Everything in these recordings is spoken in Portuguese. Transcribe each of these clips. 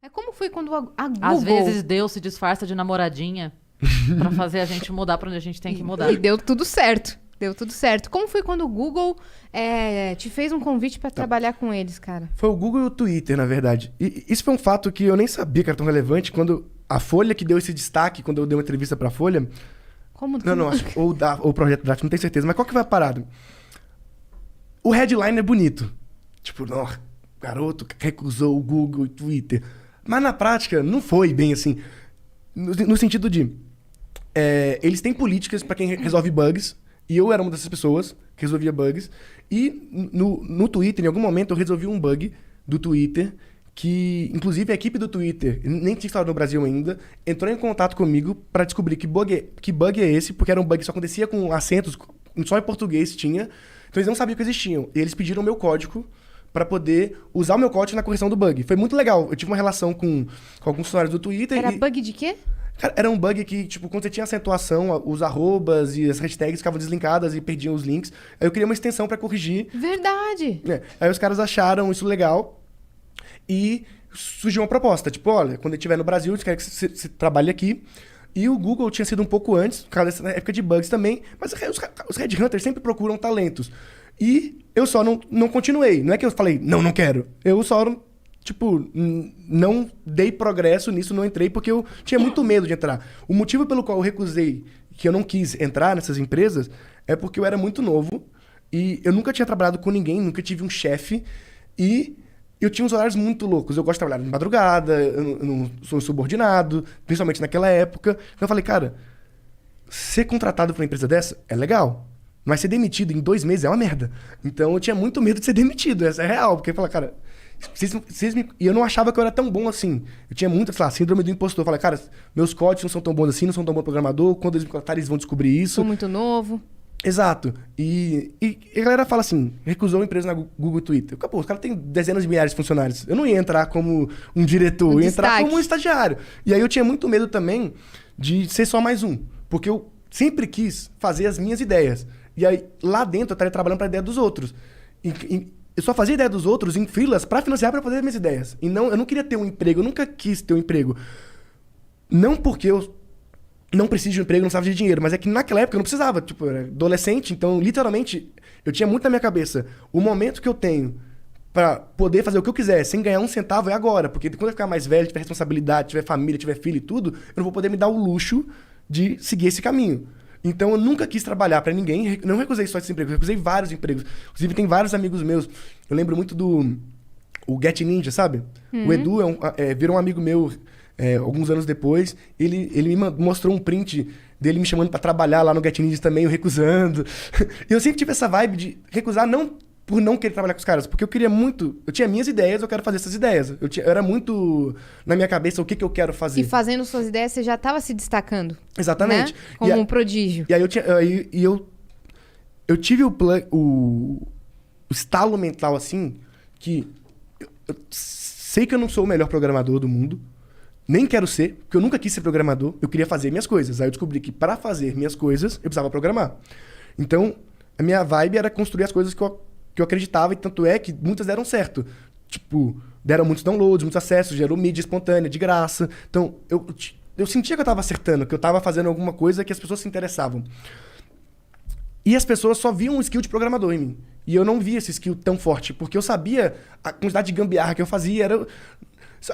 Como foi quando a Google... Às vezes Deus se disfarça de namoradinha pra fazer a gente mudar pra onde a gente tem que mudar. E deu tudo certo. Deu tudo certo. Como foi quando o Google te fez um convite pra trabalhar com eles, cara? Foi o Google e o Twitter, na verdade. E isso foi um fato que eu nem sabia que era tão relevante quando a Folha que deu esse destaque, quando eu dei uma entrevista pra Folha... Como Não, acho que ou o Projeto Draft, não tenho certeza. Mas qual que vai a parada? O headline é bonito. Tipo, não, garoto recusou o Google e o Twitter. Mas na prática, não foi bem assim. No sentido de... eles têm políticas pra quem resolve bugs. E eu era uma dessas pessoas que resolvia bugs. E no Twitter, em algum momento, eu resolvi um bug do Twitter que, inclusive, a equipe do Twitter, nem tinha instalado no Brasil ainda, entrou em contato comigo para descobrir que bug é esse, porque era um bug que só acontecia com acentos, só em português tinha, então eles não sabiam que existiam. E eles pediram o meu código para poder usar o meu código na correção do bug. Foi muito legal. Eu tive uma relação com alguns funcionários do Twitter. Era bug de quê? Cara, era um bug que, tipo, quando você tinha acentuação, os arrobas e as hashtags ficavam deslinkadas e perdiam os links. Aí eu queria uma extensão para corrigir. Verdade! Aí os caras acharam isso legal. E surgiu uma proposta, tipo, olha, quando ele estiver no Brasil, a gente quer que você trabalhe aqui. E o Google tinha sido um pouco antes, por causa dessa época de bugs também, mas os headhunters sempre procuram talentos. E eu só não continuei. Não é que eu falei, não quero. Eu só, tipo, não dei progresso nisso, não entrei, porque eu tinha muito medo de entrar. O motivo pelo qual eu recusei, que eu não quis entrar nessas empresas, é porque eu era muito novo e eu nunca tinha trabalhado com ninguém, nunca tive um chefe e... eu tinha uns horários muito loucos. Eu gosto de trabalhar de madrugada, eu não sou subordinado, principalmente naquela época. Então eu falei, cara, ser contratado por uma empresa dessa é legal, mas ser demitido em 2 meses é uma merda. Então eu tinha muito medo de ser demitido, essa é real. Porque eu falei, cara, e eu não achava que eu era tão bom assim. Eu tinha muita, sei lá, síndrome do impostor. Eu falei, cara, meus códigos não são tão bons assim, não sou tão bom programador. Quando eles me contratarem, eles vão descobrir isso. Sou muito novo. Exato. E a galera fala assim, recusou a empresa na Google e Twitter. Pô, os caras têm dezenas de milhares de funcionários. Eu não ia entrar como um diretor, eu ia entrar como um estagiário. E aí eu tinha muito medo também de ser só mais um. Porque eu sempre quis fazer as minhas ideias. E aí, lá dentro, eu estaria trabalhando para a ideia dos outros. Eu só fazia ideia dos outros em filas para financiar para fazer as minhas ideias. E eu não queria ter um emprego, eu nunca quis ter um emprego. Não porque eu não preciso de um emprego, não precisava de dinheiro, mas é que naquela época eu não precisava, tipo, eu era adolescente, então literalmente eu tinha muito na minha cabeça, o momento que eu tenho pra poder fazer o que eu quiser, sem ganhar um centavo é agora, porque quando eu ficar mais velho, tiver responsabilidade, tiver família, tiver filho e tudo, eu não vou poder me dar o luxo de seguir esse caminho. Então eu nunca quis trabalhar pra ninguém, não recusei só esse emprego, eu recusei vários empregos. Inclusive tem vários amigos meus, eu lembro muito o Get Ninja, sabe? O Edu virou um amigo meu alguns anos depois, ele me mostrou um print dele me chamando pra trabalhar lá no Get Ninja também, eu recusando. E eu sempre tive essa vibe de recusar, não por não querer trabalhar com os caras, porque eu queria muito... Eu tinha minhas ideias, eu quero fazer essas ideias. Eu era muito na minha cabeça o que eu quero fazer. E fazendo suas ideias, você já estava se destacando. Exatamente. Né? Como um prodígio. E aí eu tive o estalo mental assim, que eu sei que eu não sou o melhor programador do mundo, nem quero ser, porque eu nunca quis ser programador, eu queria fazer minhas coisas. Aí eu descobri que para fazer minhas coisas, eu precisava programar. Então, a minha vibe era construir as coisas que eu acreditava, e tanto é que muitas deram certo. Tipo, deram muitos downloads, muitos acessos, gerou mídia espontânea, de graça. Então, eu sentia que eu estava acertando, que eu estava fazendo alguma coisa que as pessoas se interessavam. E as pessoas só viam um skill de programador em mim. E eu não via esse skill tão forte, porque eu sabia a quantidade de gambiarra que eu fazia.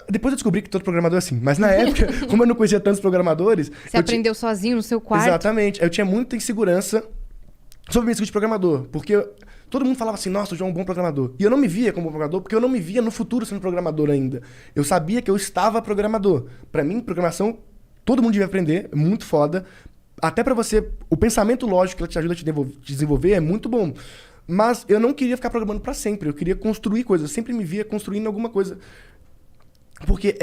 Depois eu descobri que todo programador é assim. Mas na época, como eu não conhecia tantos programadores... Você aprendeu sozinho no seu quarto? Exatamente. Eu tinha muita insegurança sobre o meu skill de programador. Porque todo mundo falava assim, nossa, o João é um bom programador. E eu não me via como programador, porque eu não me via no futuro sendo programador ainda. Eu sabia que eu estava programador. Pra mim, programação, todo mundo devia aprender. É muito foda. Até pra você... O pensamento lógico que ela te ajuda a te desenvolver é muito bom. Mas eu não queria ficar programando pra sempre. Eu queria construir coisas. Eu sempre me via construindo alguma coisa. Porque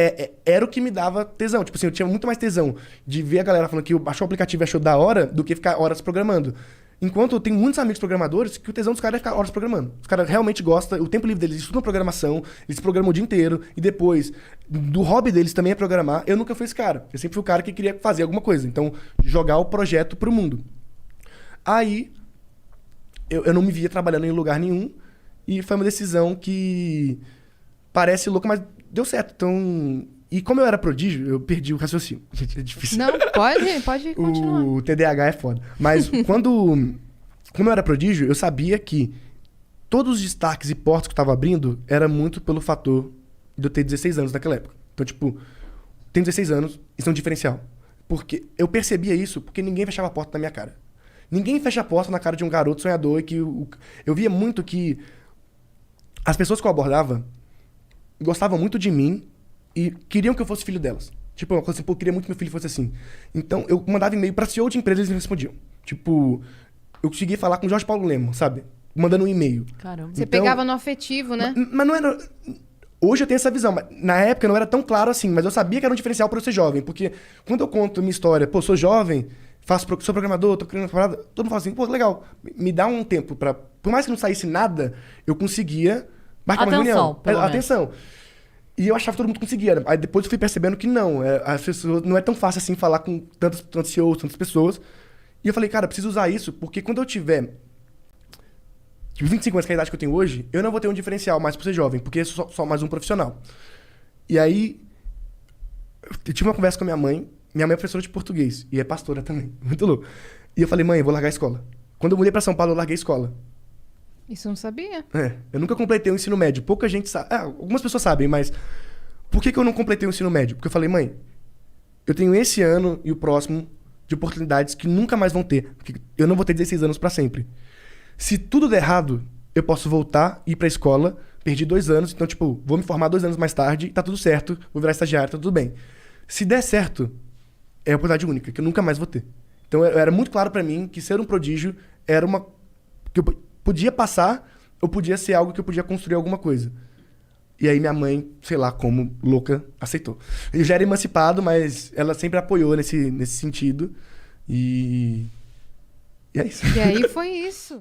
era o que me dava tesão. Tipo assim, eu tinha muito mais tesão de ver a galera falando que baixou o aplicativo e achou da hora do que ficar horas programando. Enquanto eu tenho muitos amigos programadores que o tesão dos caras é ficar horas programando. Os caras realmente gostam, o tempo livre deles, eles estudam programação, eles programam o dia inteiro, e depois, do hobby deles também é programar. Eu nunca fui esse cara. Eu sempre fui o cara que queria fazer alguma coisa. Então, jogar o projeto pro mundo. Aí, eu não me via trabalhando em lugar nenhum, e foi uma decisão que parece louca, mas deu certo. Então, E como eu era prodígio, eu perdi o raciocínio. Gente, é difícil. Não, pode continuar. O TDAH é foda. Mas como eu era prodígio, eu sabia que todos os destaques e portas que eu tava abrindo era muito pelo fator de eu ter 16 anos naquela época. Então, tipo, tenho 16 anos, isso é um diferencial. Porque eu percebia isso porque ninguém fechava a porta na minha cara. Ninguém fecha a porta na cara de um garoto sonhador e que eu via muito que as pessoas que eu abordava gostavam muito de mim e queriam que eu fosse filho delas. Tipo, uma coisa assim, pô, eu queria muito que meu filho fosse assim. Então, eu mandava e-mail pra CEO de empresa e eles me respondiam. Tipo, eu conseguia falar com o Jorge Paulo Lema, sabe? Mandando um e-mail. Caramba. Você Então, pegava no afetivo, né? Mas não era... Hoje eu tenho essa visão, mas na época não era tão claro assim, mas eu sabia que era um diferencial pra eu ser jovem, porque quando eu conto minha história, pô, sou jovem, sou programador, tô criando uma parada, todo mundo fala assim, pô, legal, me dá um tempo pra... Por mais que não saísse nada, eu conseguia marcar uma reunião. Atenção. E eu achava que todo mundo conseguia. Aí depois eu fui percebendo que não, as pessoas, não é tão fácil assim falar com tantos CEOs, tantas pessoas. E eu falei, cara, eu preciso usar isso, porque quando eu tiver... Tipo, 25 anos, que é a idade que eu tenho hoje, eu não vou ter um diferencial mais por ser jovem, porque eu sou só mais um profissional. E aí, eu tive uma conversa com a minha mãe. Minha mãe é professora de português e é pastora também. Muito louco. E eu falei, mãe, eu vou largar a escola. Quando eu mudei pra São Paulo, eu larguei a escola. Isso eu não sabia. Eu nunca completei o ensino médio. Pouca gente sabe. Algumas pessoas sabem, mas... Por que eu não completei o ensino médio? Porque eu falei, mãe, eu tenho esse ano e o próximo de oportunidades que nunca mais vão ter. Porque eu não vou ter 16 anos pra sempre. Se tudo der errado, eu posso voltar, ir pra escola, perdi 2 anos, então, tipo, vou me formar 2 anos mais tarde, tá tudo certo, vou virar estagiário, tá tudo bem. Se der certo, é a oportunidade única, que eu nunca mais vou ter. Então, era muito claro pra mim que ser um prodígio era uma... que eu podia passar, ou podia ser algo que eu podia construir alguma coisa. E aí minha mãe, sei lá como, louca, aceitou. Eu já era emancipado, mas ela sempre apoiou nesse sentido. E é isso. E aí foi isso.